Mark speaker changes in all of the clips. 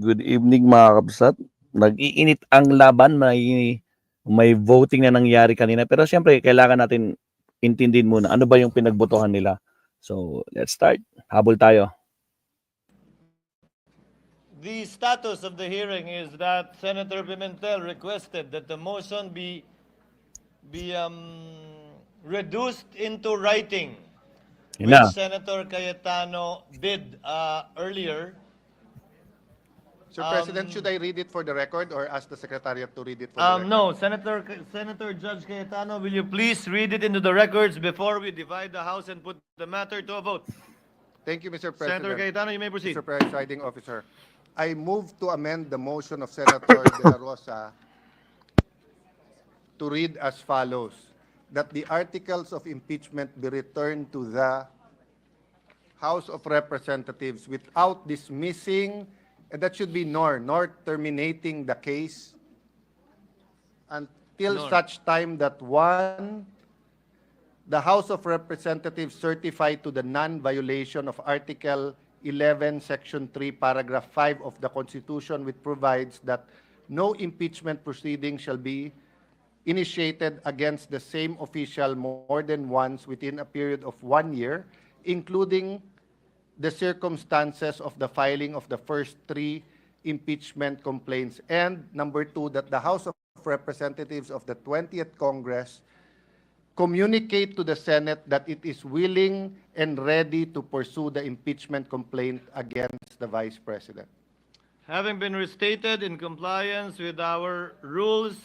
Speaker 1: Good evening mga kabsat. Nag-iinit ang laban, may voting na nangyari kanina. Pero siyempre, kailangan natin intindihin muna ano ba yung pinagbotohan nila. So, let's start. Habol tayo.
Speaker 2: The status of the hearing is that Senator Pimentel requested that the motion be reduced into writing,
Speaker 1: Yun
Speaker 2: which
Speaker 1: na.
Speaker 2: Senator Cayetano did earlier.
Speaker 3: Sir President, should I read it for the record or ask the Secretariat to read it for the record?
Speaker 2: No, Senator Judge Cayetano, will you please read it into the records before we divide the House and put the matter to a vote?
Speaker 3: Thank you, Mr.
Speaker 2: Senator
Speaker 3: President.
Speaker 2: Cayetano, you may proceed.
Speaker 3: Mr. Presiding Officer, I move to amend the motion of Senator De La Rosa to read as follows, that the articles of impeachment be returned to the House of Representatives without dismissing, and that should be nor terminating the case until
Speaker 2: Nor.
Speaker 3: such time that one, the House of Representatives certify to the non-violation of Article 11, Section 3, Paragraph 5 of the Constitution, which provides that no impeachment proceeding shall be initiated against the same official more than once within a period of 1 year, including the circumstances of the filing of the first 3 impeachment complaints. And number 2, that the House of Representatives of the 20th Congress communicate to the Senate that it is willing and ready to pursue the impeachment complaint against the Vice President.
Speaker 2: Having been restated in compliance with our rules,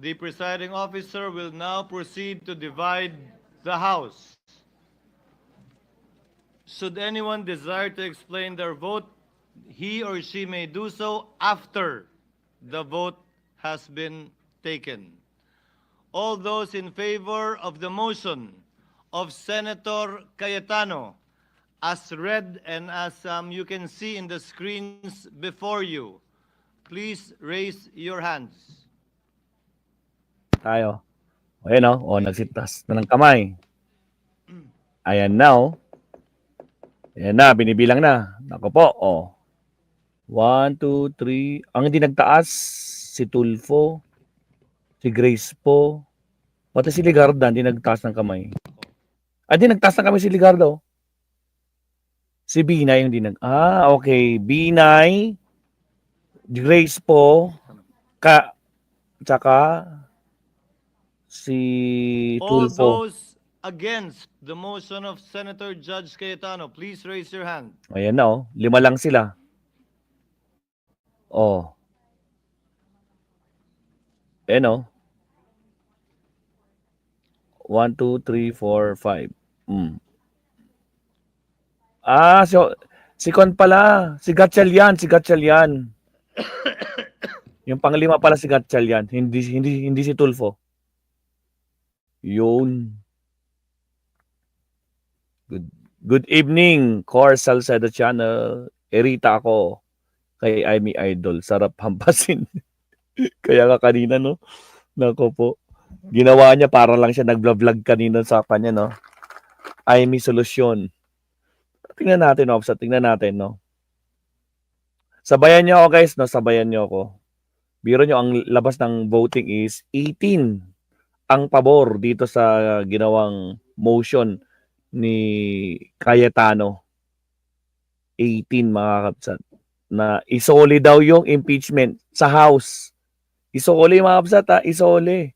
Speaker 2: the presiding officer will now proceed to divide the House. Should anyone desire to explain their vote, he or she may do so after the vote has been taken. All those in favor of the motion of Senator Cayetano, as read and as you can see in the screens before you, please raise your hands.
Speaker 1: Tayo. Ayan o. Nagsitas na ng kamay. Ayan na o. Ayan na. Binibilang na. Ako po. 1, 2, 3. Ang hindi nagtaas, si Tulfo. Si Grace po. Pati si Ligarda, hindi nagtaas ng kamay. Hindi nagtaas ng kamay si Ligarda. Si Binay hindi okay. Binay, Grace po, tsaka si
Speaker 2: All
Speaker 1: Tulfo.
Speaker 2: those against the motion of Senator Judge Cayetano, please raise your hand.
Speaker 1: Ayan na 5 lang sila. Ayan 1, 2, 3, 4, 5. Si Kon pala. Si Gatchalian. Yung panglima pala si Gatchalian. Hindi si Tulfo. Yun. Good evening, Core Salcedo Channel. Erita ako. Kay Amy Idol. Sarap hampasin. Kaya nga kanina, no? Nako po. Ginawa niya para lang siya nag-vlog kanina sa kanya, no? Amy Solusyon. Tingnan natin, tingnan natin, no? Sabayan niyo ako, guys, no? Sabayan niyo ako. Biro niyo, ang labas ng voting is 18 ang pabor dito sa ginawang motion ni Cayetano. 18 mga kapsat. Na isoli daw yung impeachment sa House. Isoli mga kapsat, isoli.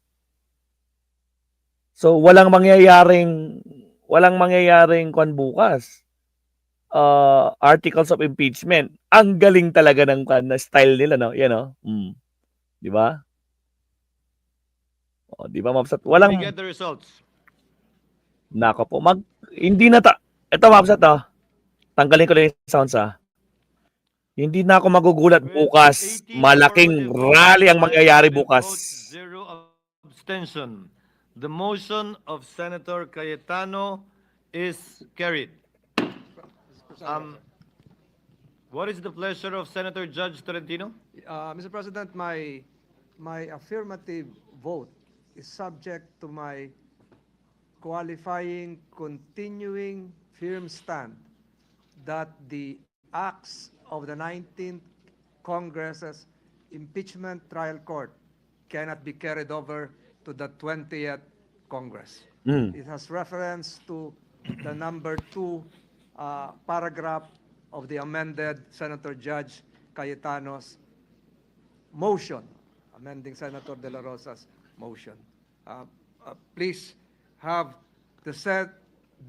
Speaker 1: So walang mangyayaring kwan bukas. Articles of impeachment. Ang galing talaga ng na style nila, no? Yan, no? Di ba? Di ba, Mapsat?
Speaker 2: We get the results.
Speaker 1: Nako po. Hindi na ito, Mapsat, tanggalin ko lang yung sounds, Hindi na ako magugulat bukas. Malaking rally ang mangyayari bukas.
Speaker 2: Zero abstention. The motion of Senator Cayetano is carried. What is the pleasure of Senator Judge Tolentino?
Speaker 4: Mr. President, my affirmative vote is subject to my qualifying continuing firm stand that the acts of the 19th Congress's impeachment trial court cannot be carried over to the 20th Congress. It has reference to the number 2 paragraph of the amended Senator Judge Cayetano's motion, amending Senator De La Rosa's motion. Please have the said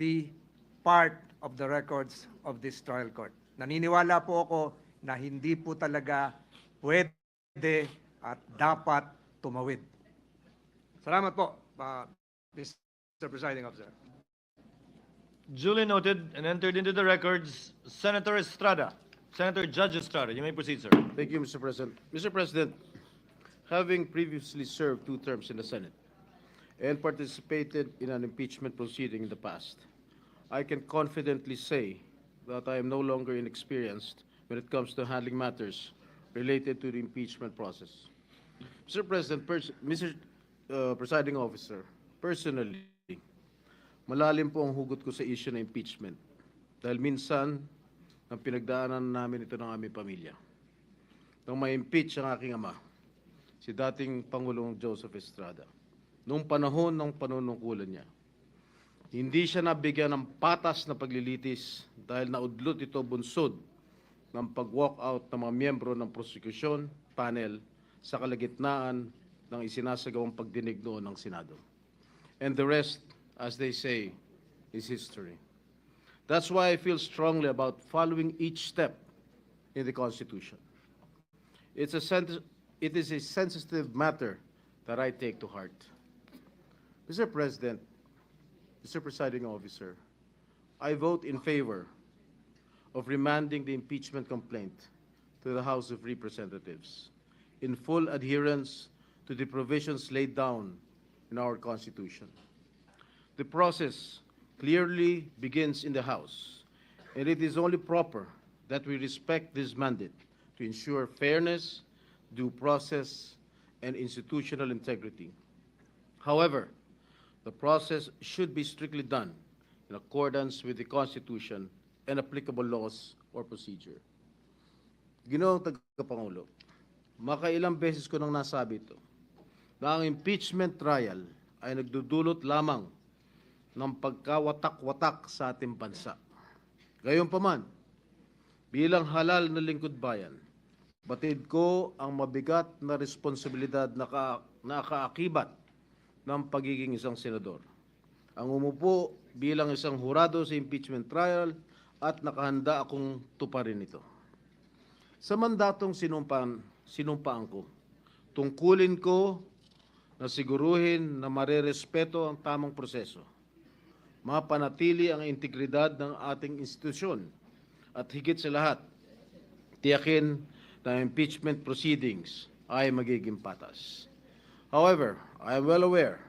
Speaker 4: be part of the records of this trial court. Naniniwala po ako na hindi po talaga pwede at dapat tumawid. Salamat po, Mr. Presiding Officer.
Speaker 2: Duly noted and entered into the records, Senator Estrada. Senator Judge Estrada, you may proceed, sir.
Speaker 5: Thank you, Mr. President. Mr. President, having previously served 2 terms in the Senate and participated in an impeachment proceeding in the past, I can confidently say that I am no longer inexperienced when it comes to handling matters related to the impeachment process. Mr. President, Mr. Presiding Officer, personally, malalim po ang hugot ko sa issue ng impeachment dahil minsan ang pinagdaanan namin ito ng aming pamilya. Nang ma-impeach ang aking ama, si dating Pangulong Joseph Estrada, noong panahon ng panunungkulan niya, hindi siya nabigyan ng patas na paglilitis dahil naudlot ito bunsod ng pag-walk out ng mga miyembro ng prosecution panel sa kalagitnaan ng isinasagawang pagdinig noon ng Senado. And the rest, as they say, is history. That's why I feel strongly about following each step in the Constitution. It is a sensitive matter that I take to heart. Mr. President, Mr. Presiding Officer, I vote in favor of remanding the impeachment complaint to the House of Representatives in full adherence to the provisions laid down in our Constitution. The process clearly begins in the House, and it is only proper that we respect this mandate to ensure fairness, due process, and institutional integrity. However, the process should be strictly done in accordance with the Constitution and applicable laws or procedure. Ginoong Tagapangulo, makailang beses ko nang nasabi ito, na ang impeachment trial ay nagdudulot lamang ng pagkawatak-watak sa ating bansa. Gayunpaman, bilang halal na lingkod bayan, batid ko ang mabigat na responsibilidad na kaakibat ng pagiging isang senador. Ang umupo bilang isang hurado sa impeachment trial at nakahanda akong tuparin ito. Sa mandatong sinumpaan ko, tungkulin ko na siguruhin na marerespeto ang tamang proseso, mapanatili ang integridad ng ating institusyon, at higit sa lahat, tiyakin na impeachment proceedings ay magiging patas. However, I am well aware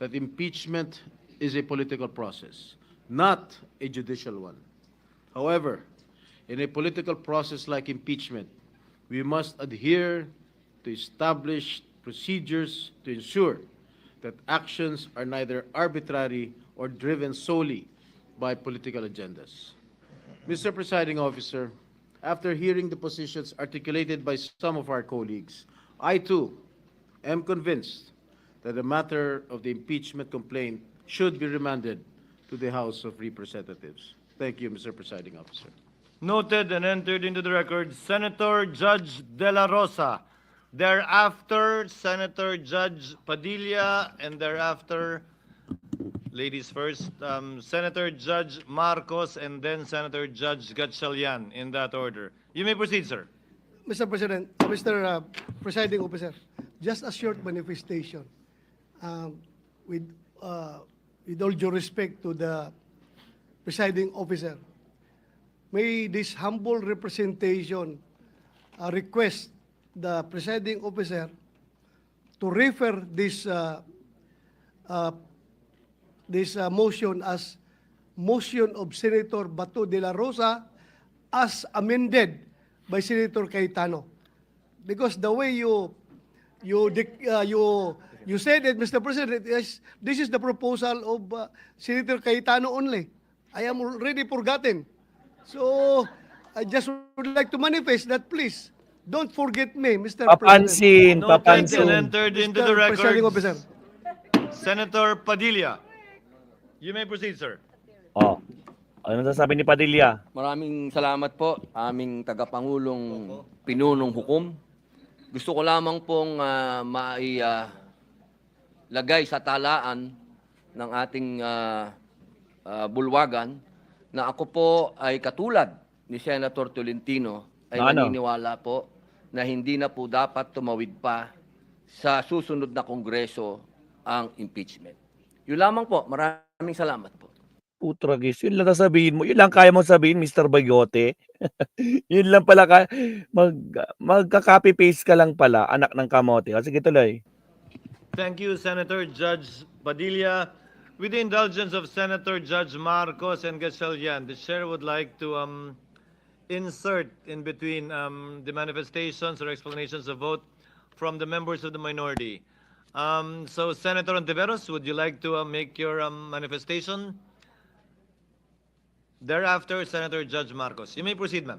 Speaker 5: that impeachment is a political process, not a judicial one. However, in a political process like impeachment, we must adhere to established procedures to ensure that actions are neither arbitrary or driven solely by political agendas. Mr. Presiding Officer, after hearing the positions articulated by some of our colleagues, I too am convinced that the matter of the impeachment complaint should be remanded to the House of Representatives. Thank you, Mr. Presiding Officer.
Speaker 2: Noted and entered into the record, Senator Judge De La Rosa. Thereafter, Senator Judge Padilla, and thereafter, ladies first, Senator Judge Marcos, and then Senator Judge Gatchalian, in that order. You may proceed, sir.
Speaker 6: Mr. President, Mr. Presiding Officer, just a short manifestation. With all due respect to the Presiding Officer, may this humble representation request the Presiding Officer to refer this motion as motion of Senator Bato de la Rosa as amended by Senator Cayetano, because the way you said it, Mr. President, this is the proposal of Senator Cayetano only. I am already forgotten, so I just would like to manifest that, please. Don't forget me, Mr. President.
Speaker 1: Papansin,
Speaker 2: Noted and
Speaker 1: papansin.
Speaker 2: entered into the
Speaker 6: Mr. Presiding
Speaker 2: record.
Speaker 6: Officer.
Speaker 2: Senator Padilla. You may proceed, sir.
Speaker 1: Oh. Ano nasasabi ni Padilla?
Speaker 7: Maraming salamat po, aming tagapangulong pinunong hukom. Gusto ko lamang pong lagay sa talaan ng ating bulwagan na ako po ay katulad ni Senator Tolentino ay
Speaker 1: Na ano?
Speaker 7: naniniwala po na hindi na po dapat tumawid pa sa susunod na Kongreso ang impeachment. Yun lamang po. Maraming salamat po.
Speaker 1: Putragis, yun lang sasabihin mo. Yun lang kaya mo sabihin, Mr. Bayote. Yun lang pala magka-copy-paste ka lang pala, anak ng kamote. Sige, tuloy.
Speaker 2: Thank you, Senator Judge Padilla. With the indulgence of Senator Judge Marcos and Gatchalian, the chair would like to insert in between the manifestations or explanations of vote from the members of the minority. So, Senator Ontiveros, would you like to make your manifestation? Thereafter, Senator Judge Marcos. You may proceed, ma'am.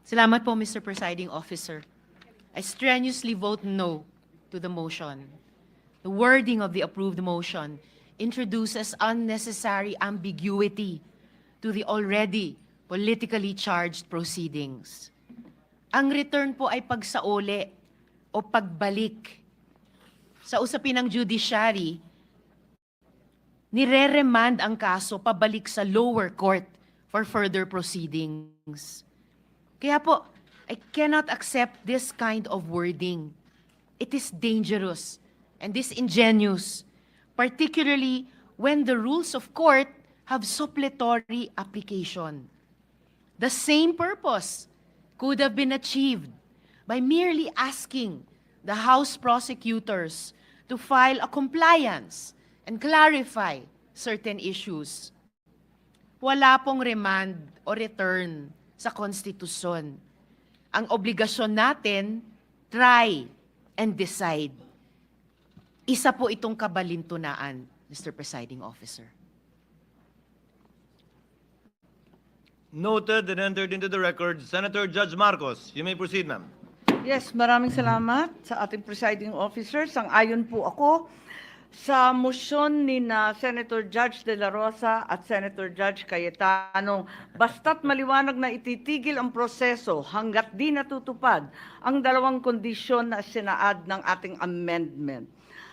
Speaker 8: Salamat po, Mr. Presiding Officer. I strenuously vote no to the motion. The wording of the approved motion introduces unnecessary ambiguity to the already politically charged proceedings. Ang return po ay pagsauli o pagbalik. Sa usapin ng judiciary, nire-remand ang kaso pabalik sa lower court for further proceedings. Kaya po, I cannot accept this kind of wording. It is dangerous and disingenuous, particularly when the rules of court have suppletory application. The same purpose could have been achieved by merely asking the House prosecutors to file a compliance and clarify certain issues. Wala pong remand o return sa konstitusyon. Ang obligasyon natin, try and decide. Isa po itong kabalintunaan, Mr. Presiding Officer.
Speaker 2: Noted and entered into the record. Senator Judge Marcos, you may proceed, ma'am.
Speaker 9: Yes, maraming salamat sa ating presiding officer. Sang-ayon po ako sa motion ni Senator Judge De La Rosa at Senator Judge Cayetano, basta't maliwanag na ititigil ang proseso hanggat di natutupad ang dalawang kondisyon na sinaad ng ating amendment.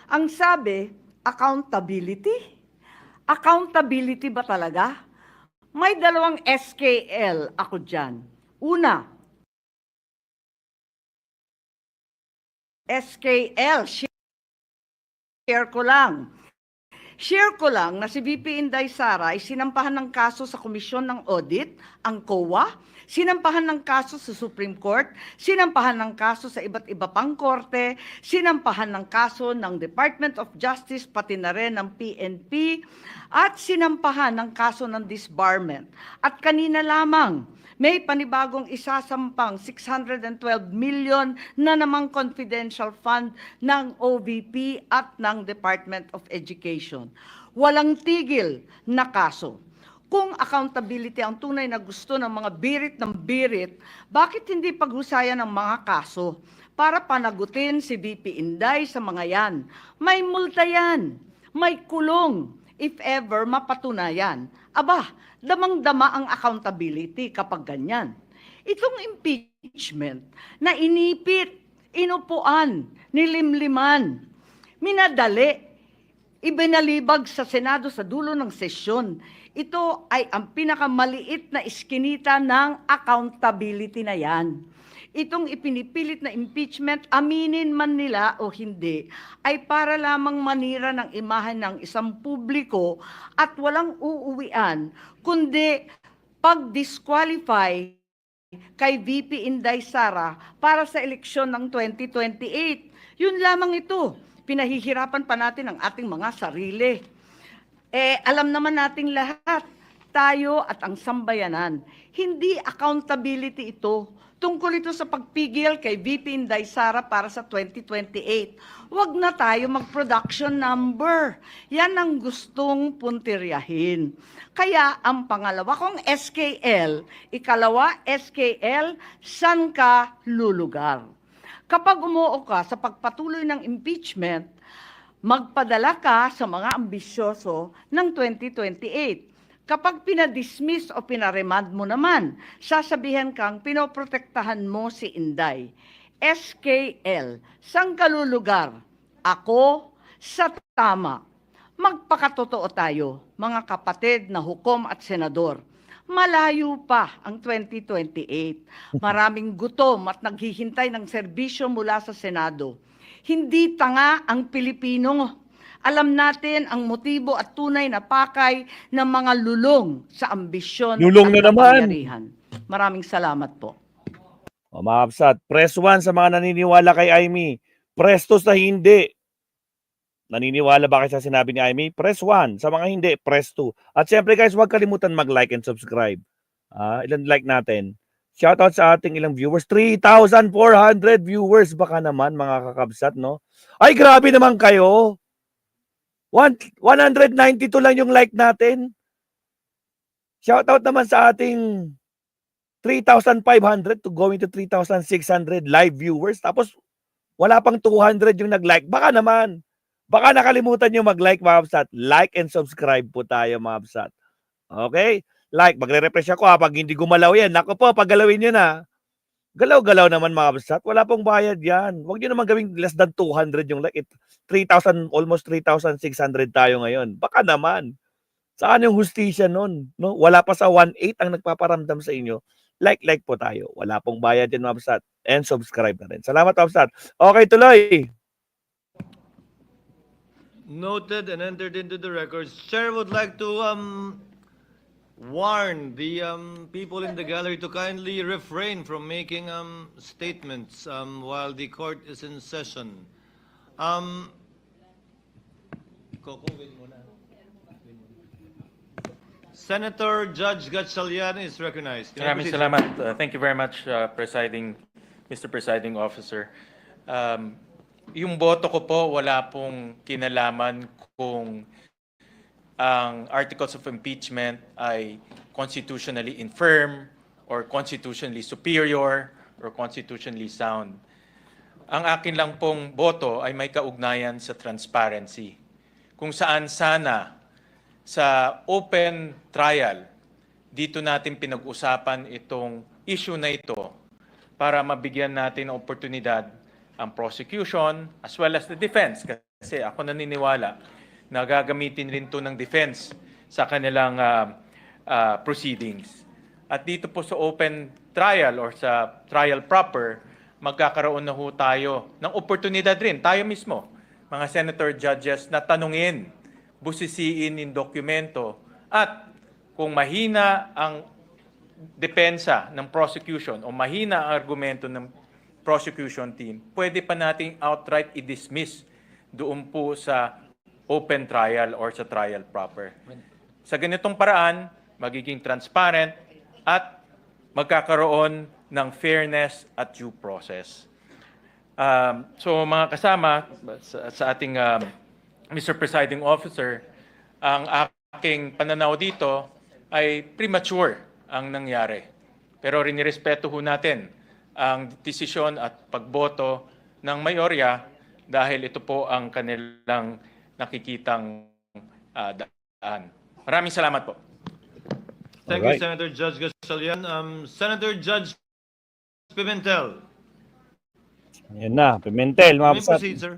Speaker 9: Ang sabi, accountability? Accountability ba talaga? May dalawang SKL ako dyan. Una, SKL, share ko lang. Share ko lang na si VP Inday Sara ay sinampahan ng kaso sa Komisyon ng Audit, ang COA, sinampahan ng kaso sa Supreme Court, sinampahan ng kaso sa iba't iba pang korte, sinampahan ng kaso ng Department of Justice, pati na rin ng PNP, at sinampahan ng kaso ng disbarment. At kanina lamang, may panibagong isasampang 612 million na namang confidential fund ng OVP at ng Department of Education. Walang tigil na kaso. Kung accountability ang tunay na gusto ng mga birit ng birit, bakit hindi paghusayan ng mga kaso para panagutin si VP Inday sa mga yan? May multa yan, may kulong if ever mapatunayan. Aba, damang-dama ang accountability kapag ganyan. Itong impeachment na inipit, inupuan, nilimliman, minadali, ibinalibag sa Senado sa dulo ng sesyon. Ito ay ang pinakamaliit na iskinita ng accountability na yan. Itong ipinipilit na impeachment, aminin man nila o hindi, ay para lamang manira ng imahen ng isang publiko at walang uuwian, kundi pag-disqualify kay VP Inday Sara para sa eleksyon ng 2028. Yun lamang ito. Pinahihirapan pa natin ang ating mga sarili. Alam naman nating lahat, tayo at ang sambayanan. Hindi accountability ito. Tungkol ito sa pagpigil kay VP Inday Sara para sa 2028. Huwag na tayo mag-production number. Yan ang gustong puntiryahin. Kaya ang pangalawa kong SKL, ikalawa SKL, saan ka lulugar? Kapag umuo ka sa pagpatuloy ng impeachment, magpadala ka sa mga ambisyoso ng 2028. Kapag pinadismiss o pinaremand mo naman, sasabihan kang pinoprotektahan mo si Inday. SKL, saan ka lulugar? Ako sa tama. Magpakatotoo tayo, mga kapatid na hukom at senador. Malayo pa ang 2028. Maraming gutom at naghihintay ng serbisyo mula sa Senado. Hindi tanga ang Pilipino. Alam natin ang motibo at tunay na pakay ng mga lulong sa ambisyon
Speaker 1: Lulong
Speaker 9: at
Speaker 1: na naman.
Speaker 9: kapangyarihan. Maraming salamat po.
Speaker 1: O mga kapsat, press 1 sa mga naniniwala kay Aimee. Press 2 sa hindi. Naniniwala ba kayo sa sinabi ni Aimee? Press 1. Sa mga hindi, press 2. At syempre guys, huwag kalimutan mag-like and subscribe. Ilan like natin? Shoutout sa ating ilang viewers. 3,400 viewers. Baka naman mga kakabsat, no? Ay, grabe naman kayo. 192 lang yung like natin. Shoutout naman sa ating 3,500 to going to 3,600 live viewers. Tapos, wala pang 200 yung nag-like. Baka naman. Baka nakalimutan nyo mag-like, mga kapsat. Like and subscribe po tayo, mga kapsat. Okay? Like, magre-refresh ako ha. Pag hindi gumalaw yan, naku po, pag galawin nyo na. Galaw-galaw naman, mga kapsat. Wala pong bayad yan. Huwag nyo naman gawing less than 200 yung like. 3,000, almost 3,600 tayo ngayon. Baka naman. Saan yung hustisya nun? No? Wala pa sa 1.8 ang nagpaparamdam sa inyo. Like po tayo. Wala pong bayad yan, mga kapsat. And subscribe na rin. Salamat, mga kapsat. Okay, tuloy.
Speaker 2: Noted and entered into the records. Chair would like to warn the people in the gallery to kindly refrain from making statements while the court is in session. Senator Judge Gatchalian is recognized.
Speaker 10: Maraming salamat. Thank you very much, Mr. Presiding Officer. Yung boto ko po, wala pong kinalaman kung ang articles of impeachment ay constitutionally infirm or constitutionally superior or constitutionally sound. Ang akin lang pong boto ay may kaugnayan sa transparency. Kung saan sana sa open trial, dito natin pinag-usapan itong issue na ito para mabigyan natin ng oportunidad ang prosecution as well as the defense. Kasi ako naniniwala na gagamitin rin ito ng defense sa kanilang proceedings. At dito po sa open trial or sa trial proper, magkakaroon na ho tayo ng oportunidad rin, tayo mismo, mga senator judges, na tanungin, busisiin in dokumento, at kung mahina ang depensa ng prosecution o mahina ang argumento ng prosecution team, pwede pa nating outright i-dismiss doon po sa open trial or sa trial proper. Sa ganitong paraan, magiging transparent at magkakaroon ng fairness at due process. So mga kasama sa ating Mr. Presiding Officer, ang aking pananaw dito ay premature ang nangyari. Pero rinirespeto ho natin ang desisyon at pagboto ng mayorya dahil ito po ang kanilang nakikitang daan. Maraming salamat po.
Speaker 2: Thank you, Senator Judge Gatchalian. Senator Judge Pimentel.
Speaker 1: Ayan na, Pimentel, mga
Speaker 2: May
Speaker 1: kapsat.
Speaker 2: proceed, sir.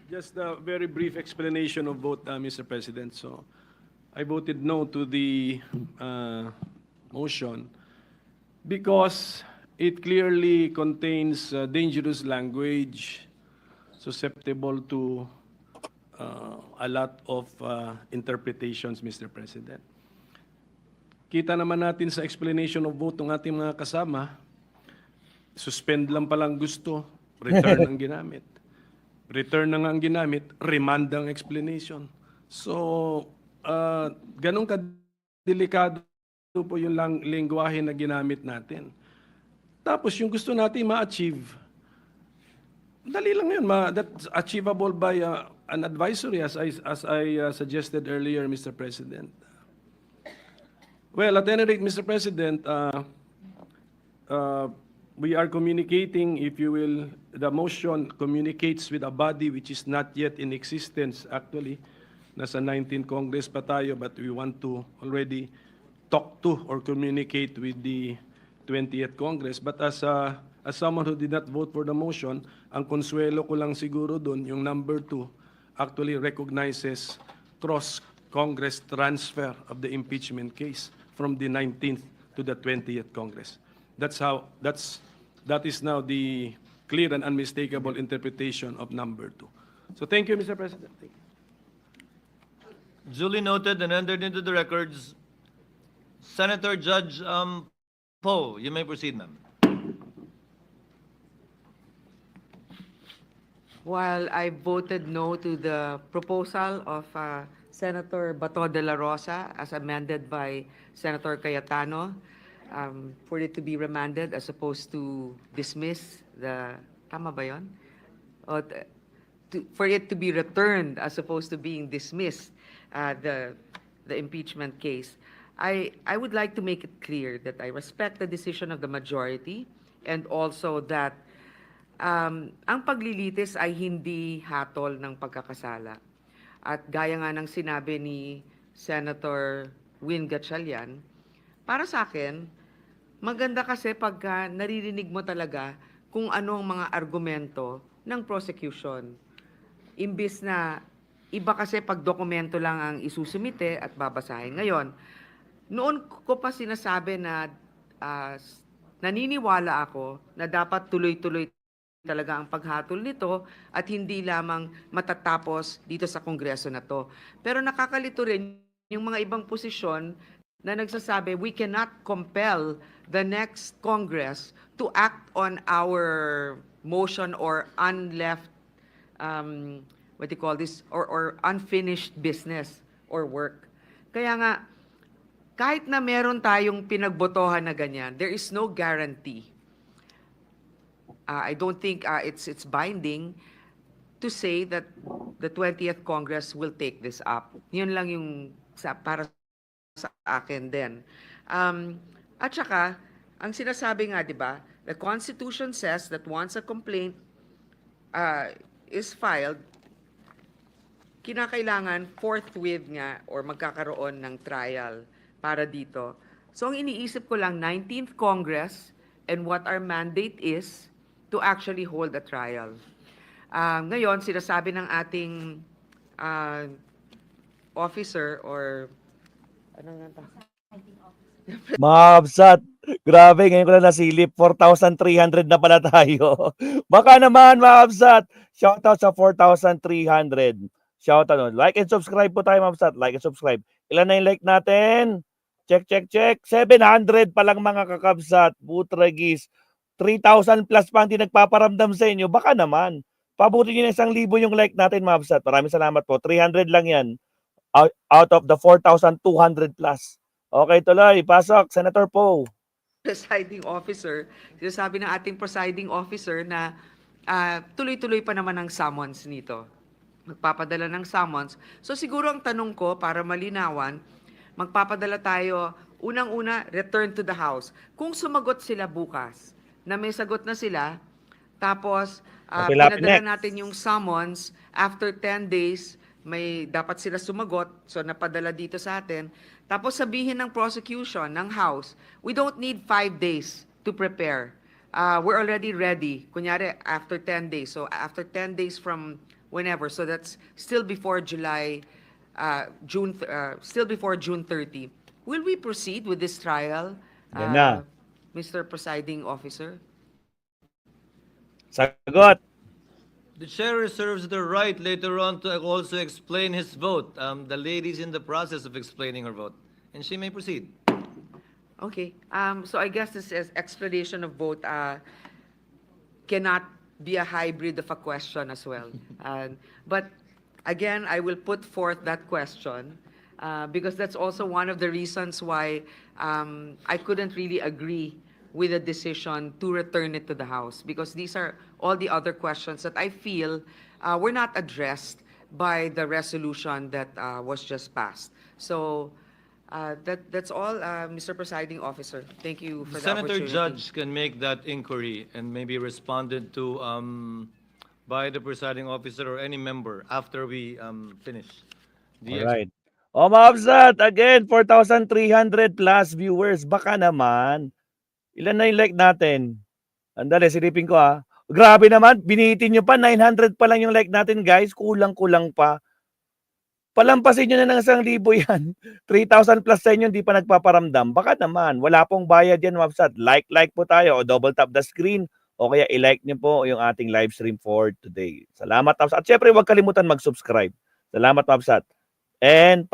Speaker 11: Just a very brief explanation of vote, Mr. President. So, I voted no to the motion because it clearly contains dangerous language susceptible to a lot of interpretations, Mr. President. Kita naman natin sa explanation of vote ng ating mga kasama, suspend lang palang gusto, return ang ginamit. return na nga ang ginamit, remand ang explanation. So, ganun ka-delikado po yung lengguwahe na ginamit natin. Tapos yung gusto natin ma-achieve, dali lang yun. That's achievable by an advisory as I suggested earlier, Mr. President. Well, at any rate, Mr. President, we are communicating, if you will, the motion communicates with a body which is not yet in existence actually. Nasa 19th Congress pa tayo, but we want to already talk to or communicate with the 20th Congress. But as someone who did not vote for the motion, ang konsuelo ko lang siguro doon, yung number 2 actually recognizes cross-Congress transfer of the impeachment case from the 19th to the 20th Congress. That is now the clear and unmistakable interpretation of number 2. So thank you, Mr. President. Thank you.
Speaker 2: Duly noted and entered into the records. Senator Judge Poe, you may proceed, ma'am.
Speaker 12: While I voted no to the proposal of Senator Bato de la Rosa as amended by Senator Cayetano, for it to be remanded as opposed to dismiss the, tama ba yun? O, for it to be returned as opposed to being dismissed, the impeachment case. I would like to make it clear that I respect the decision of the majority and also that ang paglilitis ay hindi hatol ng pagkakasala. At gaya nga ng sinabi ni Senator Win Gatchalian, para sa akin, maganda kasi pagka naririnig mo talaga kung ano ang mga argumento ng prosecution. Imbis na iba kasi pag dokumento lang ang isusumite at babasahin. Ngayon, noon ko pa sinasabi na naniniwala ako na dapat tuloy-tuloy talaga ang paghatol nito at hindi lamang matatapos dito sa Kongreso na to. Pero nakakalito rin yung mga ibang posisyon na nagsasabi we cannot compel the next Congress to act on our motion or unleft what do you call this or unfinished business or work. Kaya nga kahit na meron tayong pinagbotohan na ganyan, there is no guarantee. I don't think it's binding to say that the 20th Congress will take this up. Yun lang yung para sa akin din. At saka, ang sinasabi nga, di ba, the Constitution says that once a complaint is filed, kinakailangan forthwith nga or magkakaroon ng trial para dito. So, ang iniisip ko lang, 19th Congress and what our mandate is to actually hold a trial. Ngayon, sinasabi ng ating officer or ano nga ba?
Speaker 1: Mabsat. Grabe, ngayon ko lang nasilip. 4,300 na pala tayo. Baka naman, Mabsat. Shoutout sa 4,300. Shoutout. Like and subscribe po tayo, Mabsat. Like and subscribe. Ilan na yung like natin? Check. 700 pa lang mga kakabsat. Butragis. 3,000 plus pa ang nagpaparamdam sa inyo. Baka naman. Pabuti nyo na 1,000 yung like natin, Mabsat. Maraming salamat po. 300 lang yan. Out of the 4,200 plus. Okay, tuloy. Pasok, Senator Poe.
Speaker 12: Presiding officer, sinasabi ng ating presiding officer na tuloy-tuloy pa naman ang summons nito. Magpapadala ng summons. So siguro ang tanong ko, para malinawan, magpapadala tayo, unang-una, return to the House. Kung sumagot sila bukas, na may sagot na sila, tapos pinadala natin yung summons, after 10 days, may dapat sila sumagot, so napadala dito sa atin. Tapos sabihin ng prosecution, ng House, we don't need 5 days to prepare. We're already ready. Kunyari, after 10 days. So after 10 days from whenever. So that's still before still before June 30. Will we proceed with this trial, Mr. Presiding Officer?
Speaker 1: Sagot.
Speaker 2: The chair reserves the right later on to also explain his vote. The lady's in the process of explaining her vote, and she may proceed.
Speaker 12: Okay. So I guess this is explanation of vote cannot be a hybrid of a question as well. But again, I will put forth that question because that's also one of the reasons why I couldn't really agree with the decision to return it to the House, because these are all the other questions that I feel were not addressed by the resolution that was just passed. So that's all, Mr. Presiding Officer. Thank you for the
Speaker 2: Senator
Speaker 12: opportunity.
Speaker 2: Judge can make that inquiry and maybe responded to by the presiding officer or any member after we finish. The
Speaker 1: Alright. O, Mabsat, again, 4,300 plus viewers. Baka naman. Ilan na yung like natin? Andali, silipin ko ha. Grabe naman, binitin nyo pa. 900 pa lang yung like natin, guys. Kulang-kulang pa. Palampasin nyo na ng 1,000 yan. 3,000 plus sa inyo, hindi pa nagpaparamdam. Baka naman, wala pong bayad yan, Mabsat. Like po tayo o double tap the screen o kaya i-like nyo po yung ating live stream for today. Salamat, Mabsat. At syempre, huwag kalimutan mag-subscribe. Salamat, Mabsat. And